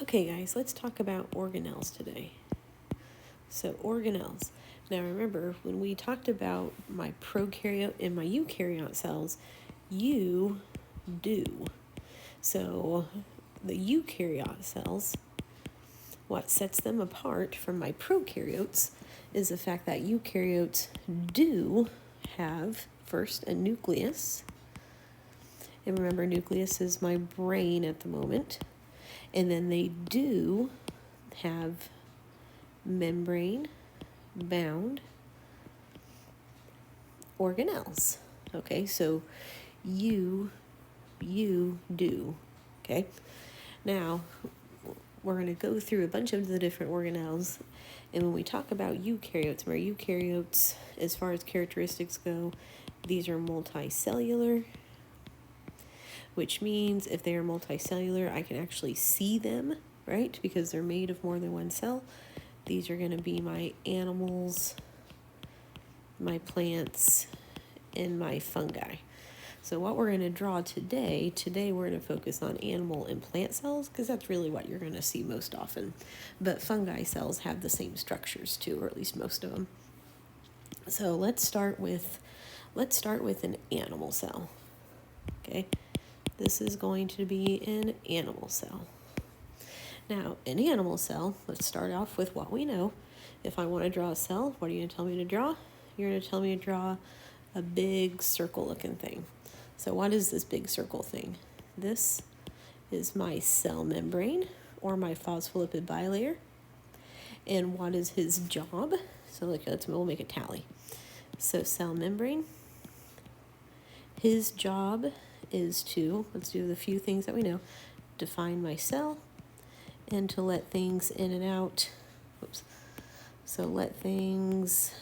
Okay, guys, let's talk about organelles today. So, organelles. Now, remember, when we talked about my prokaryote and my eukaryote cells, you do. So, the eukaryote cells, what sets them apart from my prokaryotes is the fact that eukaryotes do have, first, a nucleus. And remember, nucleus is my brain at the moment. And then they do have membrane bound organelles. Okay, so you do. Okay, now we're going to go through a bunch of the different organelles. And when we talk about eukaryotes, remember eukaryotes, as far as characteristics go, these are multicellular, which means if they are multicellular, I can actually see them, right? Because they're made of more than one cell. These are going to be my animals, my plants, and my fungi. So what we're going to draw today we're going to focus on animal and plant cells because that's really what you're going to see most often. But fungi cells have the same structures too, or at least most of them. So let's start with an animal cell. Okay? This is going to be an animal cell. Now, an animal cell, let's start off with what we know. If I want to draw a cell, what are you going to tell me to draw? You're going to tell me to draw a big circle-looking thing. So what is this big circle thing? This is my cell membrane, or my phospholipid bilayer. And what is his job? So we'll make a tally. So cell membrane, his job is to, let's do the few things that we know, define my cell and to let things in and out. Oops. So let things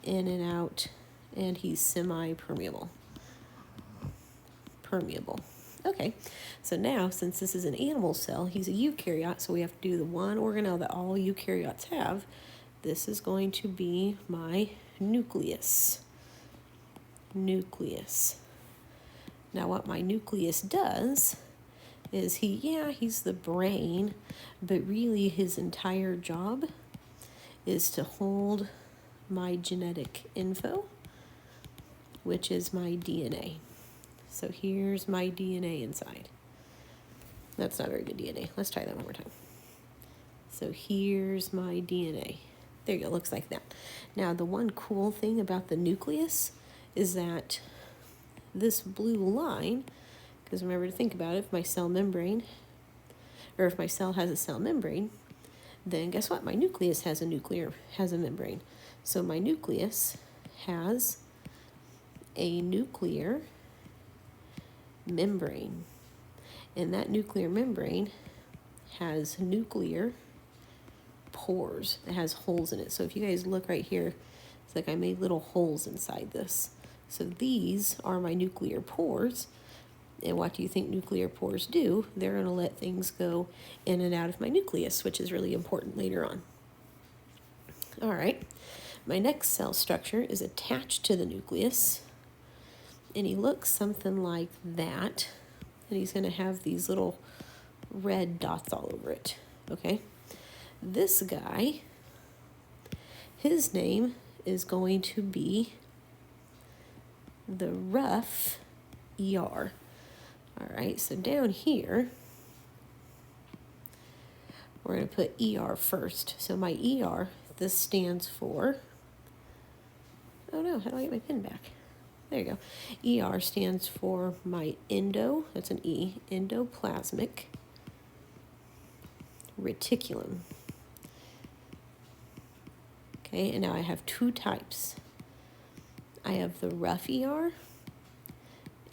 in and out, and he's semi-permeable. Permeable. Okay, so now since this is an animal cell, he's a eukaryote, so we have to do the one organelle that all eukaryotes have. This is going to be my nucleus. Nucleus. Now what my nucleus does is he's the brain, but really his entire job is to hold my genetic info, which is my DNA. So here's my DNA inside. That's not very good DNA. Let's try that one more time. So here's my DNA. There you go, looks like that. Now the one cool thing about the nucleus is that this blue line, because remember to think about it, if my cell membrane, or if my cell has a cell membrane, then guess what? My nucleus has a membrane. So my nucleus has a nuclear membrane. And that nuclear membrane has nuclear pores. It has holes in it. So if you guys look right here, it's like I made little holes inside this. So these are my nuclear pores. And what do you think nuclear pores do? They're going to let things go in and out of my nucleus, which is really important later on. All right. My next cell structure is attached to the nucleus. And he looks something like that. And he's going to have these little red dots all over it. Okay. This guy, his name is going to be the rough ER. All right, so down here, we're going to put ER first. So my ER, this stands for, oh no, how do I get my pen back? There you go. ER stands for my that's an E, endoplasmic reticulum. Okay, and now I have two types. I have the rough ER,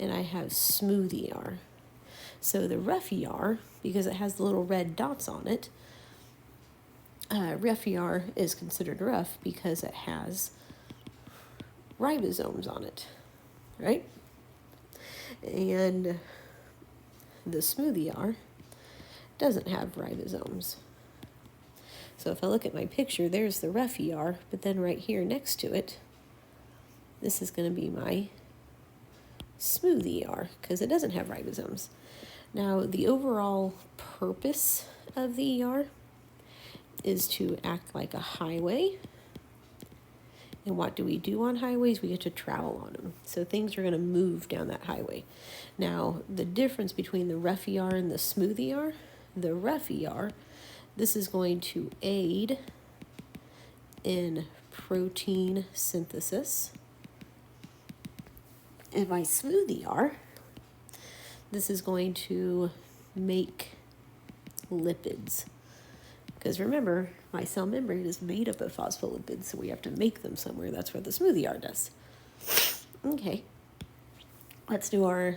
and I have smooth ER. So the rough ER, because it has the little red dots on it, rough ER is considered rough because it has ribosomes on it, right? And the smooth ER doesn't have ribosomes. So if I look at my picture, there's the rough ER, but then right here next to it, this is going to be my smooth ER because it doesn't have ribosomes. Now, the overall purpose of the ER is to act like a highway. And what do we do on highways? We get to travel on them. So things are going to move down that highway. Now, the difference between the rough ER and the smooth ER, the rough ER, this is going to aid in protein synthesis. And my smooth ER, this is going to make lipids. Because remember, my cell membrane is made up of phospholipids, so we have to make them somewhere. That's what the smooth ER does. Okay. Let's do our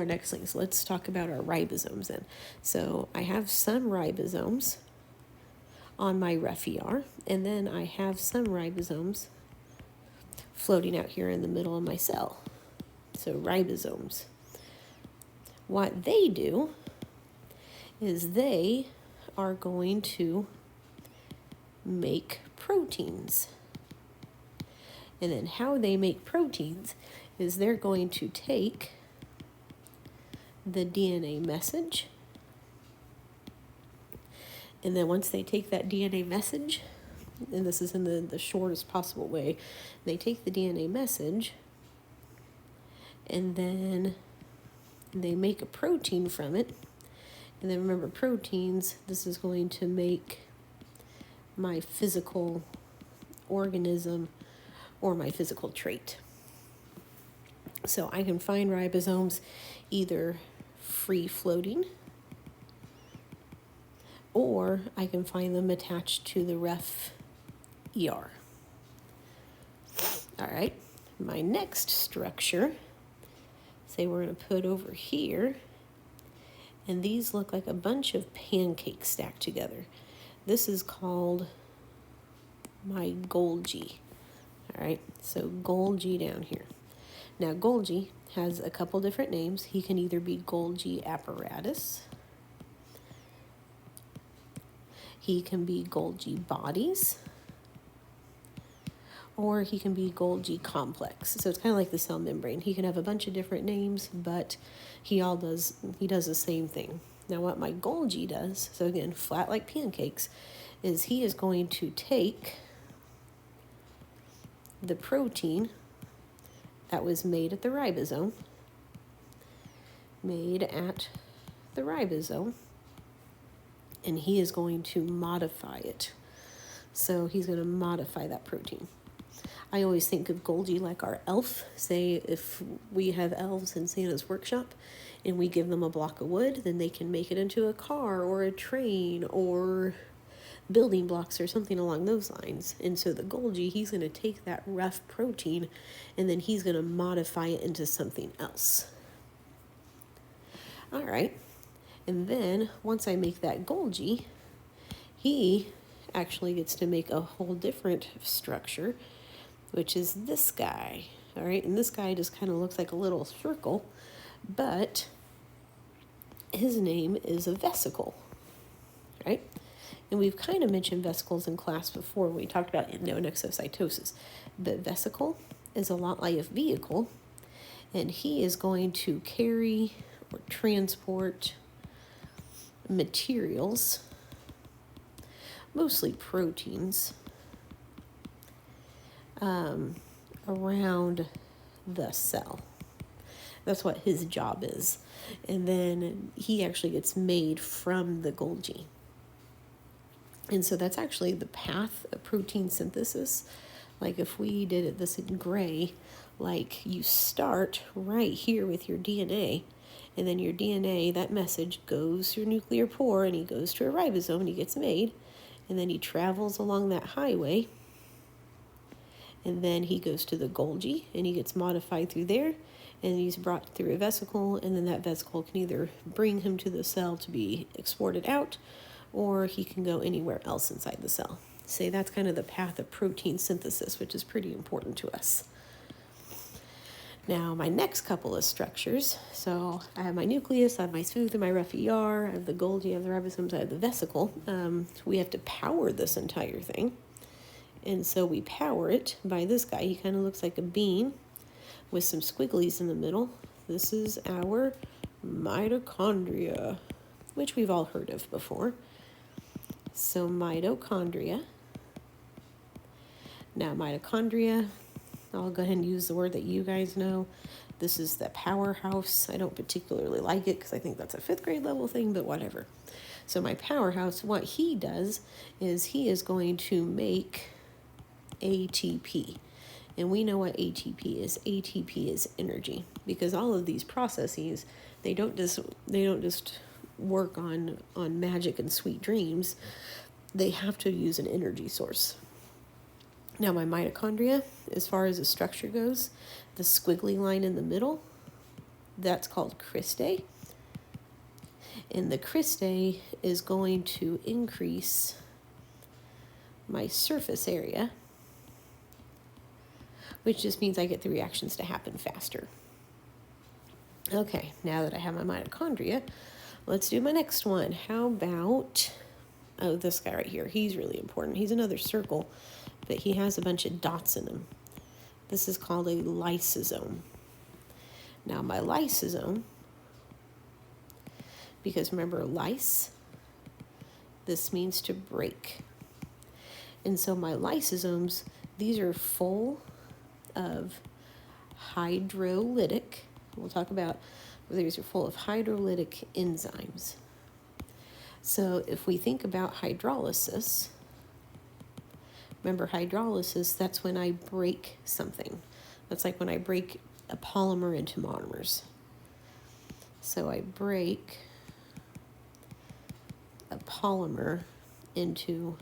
next thing. So let's talk about our ribosomes then. So I have some ribosomes on my rough ER, and then I have some ribosomes floating out here in the middle of my cell. So ribosomes. What they do is they are going to make proteins. And then how they make proteins is they're going to take the DNA message, and then once they take that DNA message, and this is in the shortest possible way, they take the DNA message and then they make a protein from it. And then remember, proteins, this is going to make my physical organism or my physical trait. So I can find ribosomes either free floating, or I can find them attached to the rough ER. All right, my next structure, say we're going to put over here, and these look like a bunch of pancakes stacked together. This is called my Golgi. All right, so Golgi down here. Now, Golgi has a couple different names. He can either be Golgi apparatus, he can be Golgi bodies, or he can be Golgi complex. So it's kind of like the cell membrane. He can have a bunch of different names, but he does the same thing. Now, what my Golgi does, so again, flat like pancakes, is he is going to take the protein that was made at the ribosome, and he is going to modify it. So he's going to modify that protein. I always think of Golgi like our elf. Say if we have elves in Santa's workshop and we give them a block of wood, then they can make it into a car or a train or building blocks or something along those lines. And so the Golgi, he's going to take that rough protein and then he's going to modify it into something else. All right. And then once I make that Golgi, he actually gets to make a whole different structure, which is this guy. All right. And this guy just kind of looks like a little circle, but his name is a vesicle, right? And we've kind of mentioned vesicles in class before when we talked about endo and exocytosis. But vesicle is a lot like a vehicle, and he is going to carry or transport materials, mostly proteins, around the cell. That's what his job is. And then he actually gets made from the Golgi. And so that's actually the path of protein synthesis. Like if we did it this in gray, like you start right here with your DNA, and then your DNA, that message goes through a nuclear pore and he goes to a ribosome and he gets made, and then he travels along that highway, and then he goes to the Golgi and he gets modified through there, and he's brought through a vesicle, and then that vesicle can either bring him to the cell to be exported out, or he can go anywhere else inside the cell. So that's kind of the path of protein synthesis, which is pretty important to us. Now, my next couple of structures, so I have my nucleus, I have my smooth and my rough ER, I have the Golgi, I have the ribosomes, I have the vesicle. We have to power this entire thing. And so we power it by this guy. He kind of looks like a bean with some squigglies in the middle. This is our mitochondria. which we've all heard of before. So mitochondria. Now mitochondria, I'll go ahead and use the word that you guys know. This is the powerhouse. I don't particularly like it because I think that's a 5th grade level thing, but whatever. So my powerhouse, what he does is he is going to make ATP. And we know what ATP is. ATP is energy, because all of these processes, they don't just work on magic and sweet dreams. They have to use an energy source. Now my mitochondria, as far as the structure goes, the squiggly line in the middle, that's called cristae. And the cristae is going to increase my surface area, which just means I get the reactions to happen faster. Okay, now that I have my mitochondria, let's do my next one. How about, this guy right here. He's really important. He's another circle, but he has a bunch of dots in him. This is called a lysosome. Now my lysosome, because remember lyse, this means to break. And so my lysosomes, these are full of hydrolytic, we'll talk about, these are full of hydrolytic enzymes. So if we think about hydrolysis, remember hydrolysis, that's when I break something. That's like when I break a polymer into monomers. So I break a polymer into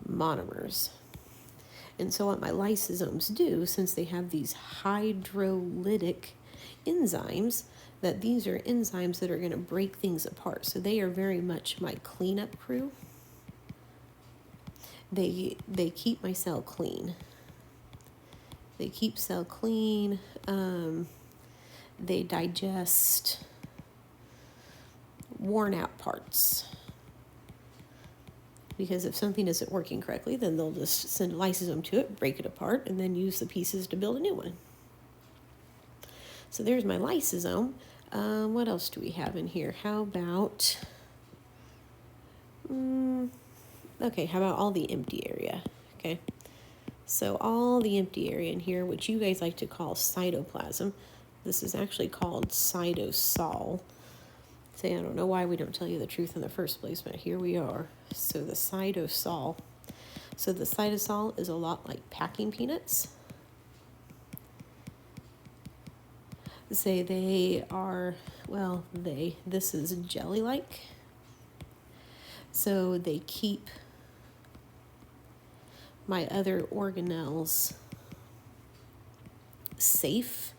monomers. And so what my lysosomes do, since they have these hydrolytic enzymes, that these are enzymes that are going to break things apart. So they are very much my cleanup crew. They keep my cell clean. They keep cell clean. They digest worn out parts. Because if something isn't working correctly, then they'll just send a lysosome to it, break it apart, and then use the pieces to build a new one. So there's my lysosome. What else do we have in here? How about, okay, how about all the empty area? Okay, so all the empty area in here, which you guys like to call cytoplasm, this is actually called cytosol. Say, I don't know why we don't tell you the truth in the first place, but here we are. So the cytosol. So the cytosol is a lot like packing peanuts. Say they are, well, this is jelly-like. So they keep my other organelles safe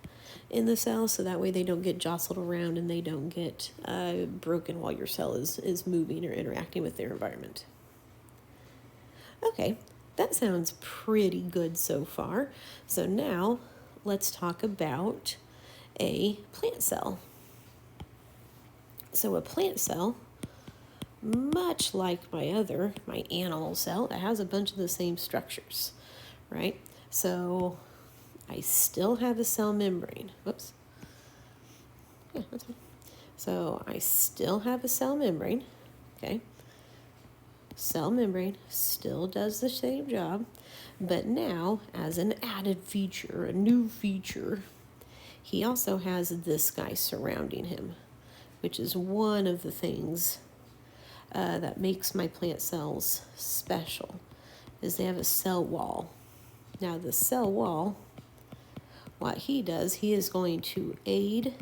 in the cell, so that way they don't get jostled around and they don't get broken while your cell is moving or interacting with their environment. Okay, that sounds pretty good so far. So now let's talk about a plant cell. So a plant cell, much like my animal cell, it has a bunch of the same structures, right? So I still have a cell membrane. Whoops. Yeah, that's fine. So I still have a cell membrane, okay? Cell membrane still does the same job, but now as an added feature, a new feature, he also has this guy surrounding him, which is one of the things that makes my plant cells special, is they have a cell wall. Now the cell wall, what he does, he is going to aid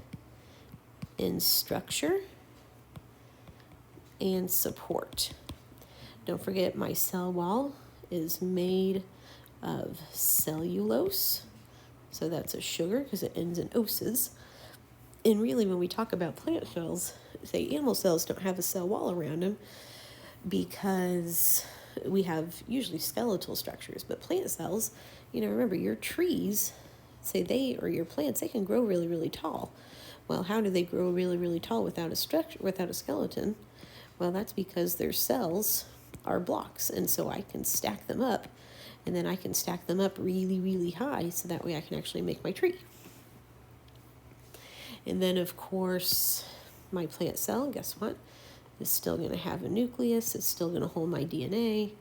in structure and support. Don't forget, my cell wall is made of cellulose. So that's a sugar because it ends in oses. And really, when we talk about plant cells, say animal cells don't have a cell wall around them because we have usually skeletal structures. But plant cells, remember your trees, or your plants, they can grow really, really tall. Well, how do they grow really, really tall without a structure, without a skeleton? Well, that's because their cells are blocks, and so I can stack them up, and then I can stack them up really, really high, so that way I can actually make my tree. And then, of course, my plant cell, guess what? is still going to have a nucleus. It's still going to hold my DNA.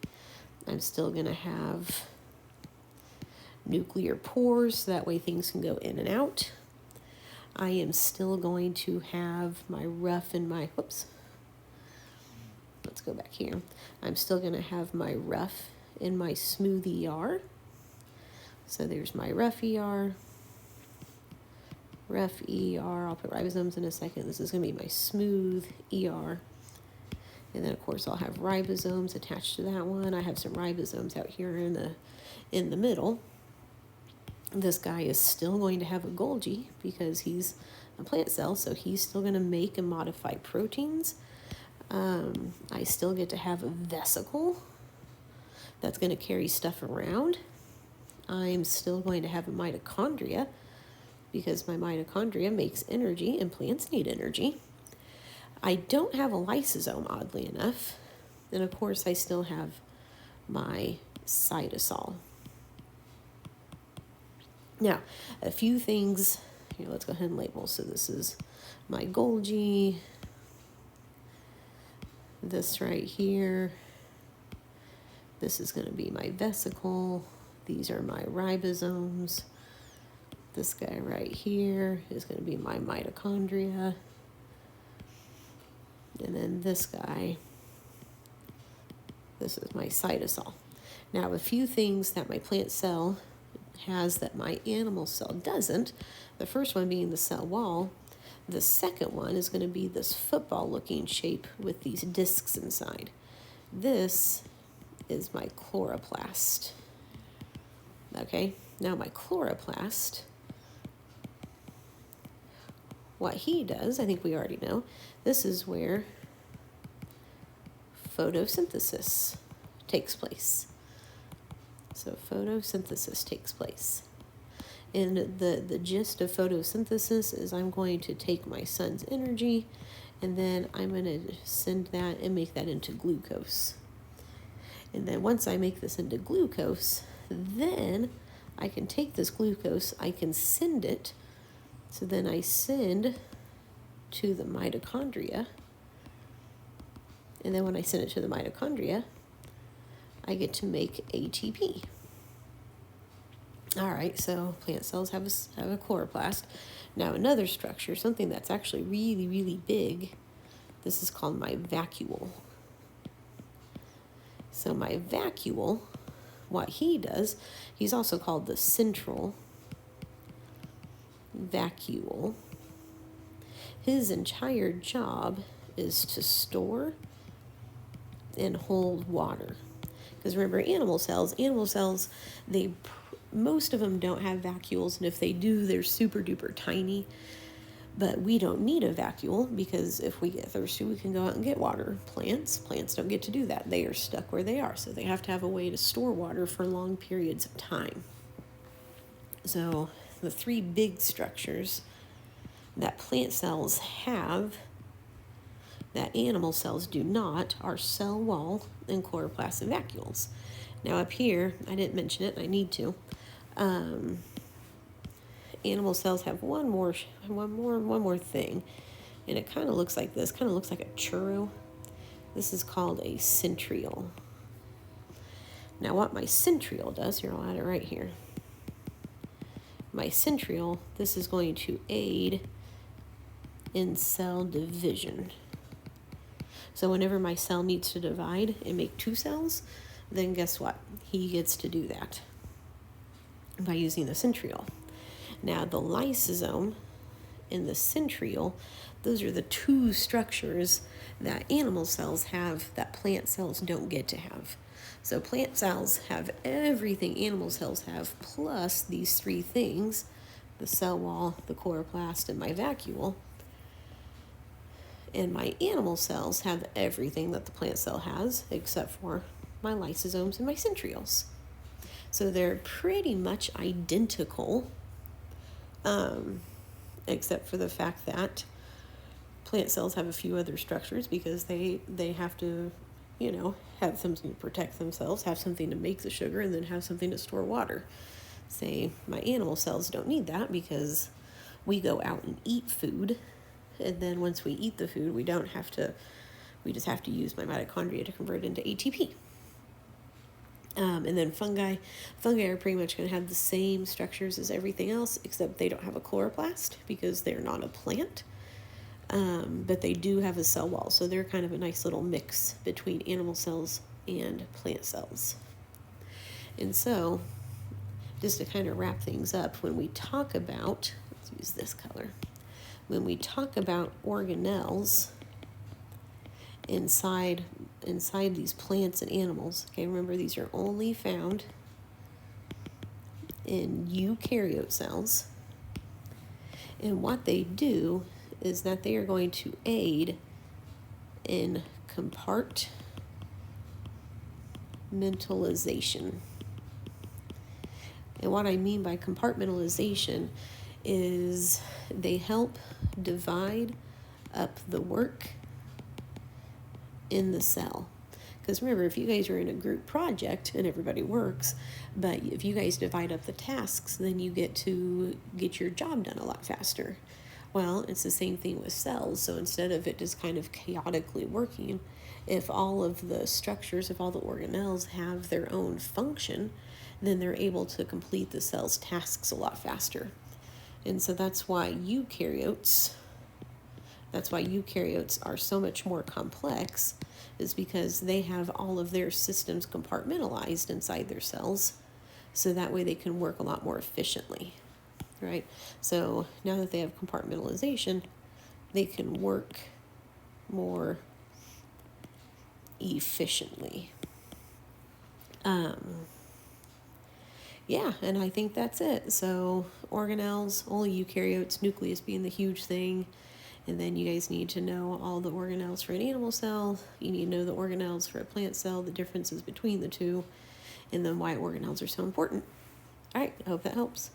I'm still going to have nuclear pores, so that way things can go in and out. I am still going to have my rough and my, whoops, let's go back here. I'm still going to have my rough and my smooth ER. So there's my rough ER, I'll put ribosomes in a second. This is going to be my smooth ER. And then, of course, I'll have ribosomes attached to that one. I have some ribosomes out here in the middle. This guy is still going to have a Golgi because he's a plant cell, so he's still going to make and modify proteins. I still get to have a vesicle that's going to carry stuff around. I'm still going to have a mitochondria because my mitochondria makes energy, and plants need energy. I don't have a lysosome, oddly enough. And of course, I still have my cytosol. Now, a few things, here, let's go ahead and label. So this is my Golgi, this right here, this is going to be my vesicle, these are my ribosomes, this guy right here is going to be my mitochondria, and then this guy, this is my cytosol. Now, a few things that my plant cell has that my animal cell doesn't. The first one being the cell wall. The second one is going to be this football looking shape with these discs inside. This is my chloroplast. Okay, now my chloroplast, what he does, I think we already know, this is where photosynthesis takes place. So photosynthesis takes place. And the gist of photosynthesis is I'm going to take my sun's energy and then I'm going to send that and make that into glucose. And then once I make this into glucose, then I can take this glucose, I can send it. So then I send to the mitochondria. And then when I send it to the mitochondria, I get to make ATP. All right, so plant cells have a chloroplast. Now another structure, something that's actually really, really big, this is called my vacuole. So my vacuole, what he does, he's also called the central vacuole. His entire job is to store and hold water. Because remember, animal cells, most of them don't have vacuoles, and if they do, they're super duper tiny. But we don't need a vacuole because if we get thirsty, we can go out and get water. Plants don't get to do that. They are stuck where they are, so they have to have a way to store water for long periods of time. So the three big structures that plant cells have that animal cells do not are cell wall and chloroplast and vacuoles. Now up here, I didn't mention it, I need to. Animal cells have one more thing, and it kind of looks like this. Kind of looks like a churro. This is called a centriole. Now, what my centriole does here, I'll add it right here. My centriole, this is going to aid in cell division. So whenever my cell needs to divide and make two cells, then guess what? He gets to do that by using the centriole. Now the lysosome and the centriole, those are the two structures that animal cells have that plant cells don't get to have. So plant cells have everything animal cells have, plus these three things, the cell wall, the chloroplast, and my vacuole. And my animal cells have everything that the plant cell has, except for my lysosomes and my centrioles. So they're pretty much identical, except for the fact that plant cells have a few other structures because they have to, have something to protect themselves, have something to make the sugar, and then have something to store water. Say, my animal cells don't need that because we go out and eat food. And then once we eat the food, we don't have to We just have to use my mitochondria to convert it into ATP. And then fungi are pretty much going to have the same structures as everything else, except they don't have a chloroplast because they're not a plant. But they do have a cell wall, so they're kind of a nice little mix between animal cells and plant cells. And so, just to kind of wrap things up, when we talk about, let's use this color, when we talk about organelles inside these plants and animals, okay, remember these are only found in eukaryote cells, and what they do is that they are going to aid in compartmentalization. And what I mean by compartmentalization is they help divide up the work in the cell. Because remember, if you guys are in a group project and everybody works, but if you guys divide up the tasks, then you get to get your job done a lot faster. Well, it's the same thing with cells. So instead of it just kind of chaotically working, if all of the structures, if all the organelles have their own function, then they're able to complete the cell's tasks a lot faster. And so that's why eukaryotes are so much more complex, is because they have all of their systems compartmentalized inside their cells, so that way they can work a lot more efficiently, right? So now that they have compartmentalization, they can work more efficiently. Yeah, and I think that's it. So organelles, only eukaryotes, nucleus being the huge thing. And then you guys need to know all the organelles for an animal cell. You need to know the organelles for a plant cell, the differences between the two, and then why organelles are so important. All right, I hope that helps.